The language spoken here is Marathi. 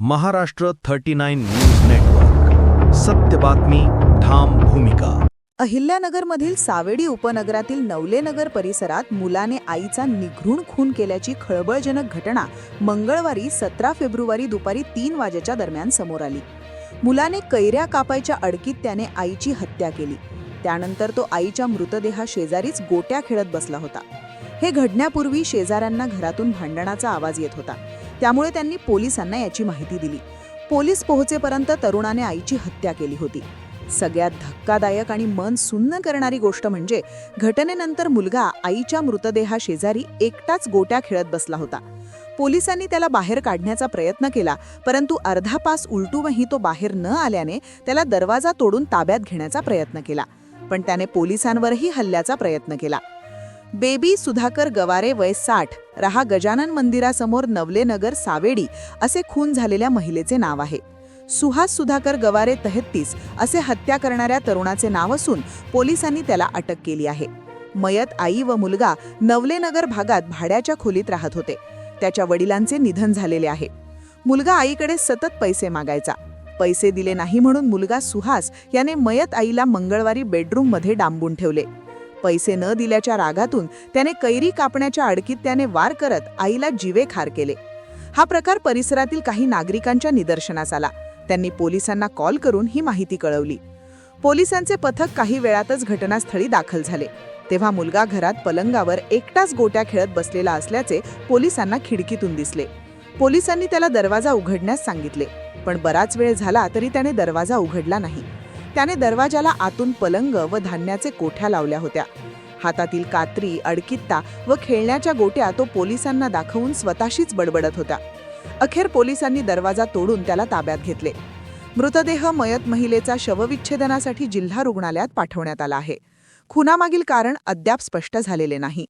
Maharashtra 39 news network. सत्य बातमी, ठाम भूमिका. अहिल्यानगरमधील सावेडी उपनगरातील नवलेनगर परिसरात मुलाने आईचा निघृण खून केल्याची खळबळजनक घटना मंगळवारी 17 फेब्रुवारी दुपारी 3 वाजेच्या दरम्यान समोर आली. मुलाने कैऱ्या कापायच्या अडकीत त्याने आईची हत्या केली. त्यानंतर तो आईच्या मृतदेहाशेजारीच गोट्या खेळत बसला होता. हे घडण्यापूर्वी शेजाऱ्यांना घरातून भांडणाचा आवाज येत होता. त्यामुळे त्यांनी पोलिसांना याची माहिती दिली. पोलीस पोहोचेपर्यंत तरुणाने आईची हत्या केली होती. सगळ्यात धक्कादायक आणि मन सुन्न करणारी गोष्ट म्हणजे घटनेनंतर मुलगा आईच्या मृतदेहाशेजारी एकटाच गोट्या खेळत बसला होता. पोलिसांनी त्याला बाहेर काढण्याचा प्रयत्न केला, परंतु अर्धा पास उलटूनही तो बाहेर न आल्याने त्याला दरवाजा तोडून ताब्यात घेण्याचा प्रयत्न केला. पण त्याने पोलिसांवरही हल्ल्याचा प्रयत्न केला. बेबी सुधाकर गवारे वय 60 रहा गजानन मंदिरासमोर नवलेनगर सावेडी असे खून झालेल्या महिलेचे नाव आहे. सुहास सुधाकर गवारे 33 असे हत्या करणाऱ्या तरुणाचे नाव असून पोलिसांनी त्याला अटक केली आहे. मयत आई व मुलगा नवलेनगर भागात भाड्याच्या खोलीत राहत होते. त्याच्या वडिलांचे निधन झालेले आहे. मुलगा आईकडे सतत पैसे मागायचा. पैसे दिले नाही म्हणून मुलगा सुहास याने मयत आईला मंगळवारी बेडरूममध्ये डांबून ठेवले. पैसे न दिल्याच्या रागातून त्याने कैरी कापण्याच्या अडकीत त्याने वार करत आईला जीवेखार केले. हा प्रकार परिसरातील काही नागरिकांच्या निदर्शनास आला. त्यांनी पोलिसांना कॉल करून ही माहिती कळवली. पोलिसांचे पथक काही वेळातच घटनास्थळी दाखल झाले. तेव्हा मुलगा घरात पलंगावर एकटाच गोट्या खेळत बसलेला असल्याचे पोलिसांना खिडकीतून दिसले. पोलिसांनी त्याला दरवाजा उघडण्यास सांगितले, पण बराच वेळ झाला तरी त्याने दरवाजा उघडला नाही. त्याने दरवाजाला आतून पलंग व धान्याचे कोठ्या लावल्या होत्या. हातातील कात्री, अडकित्ता व खेळण्याच्या गोट्या तो पोलिसांना दाखवून स्वतःशीच बडबडत होता. अखेर पोलिसांनी दरवाजा तोडून त्याला ताब्यात घेतले. मृतदेह मयत महिलेचा शवविच्छेदनासाठी जिल्हा रुग्णालयात पाठवण्यात आला आहे. खुनामागील कारण अद्याप स्पष्ट झालेले नाही.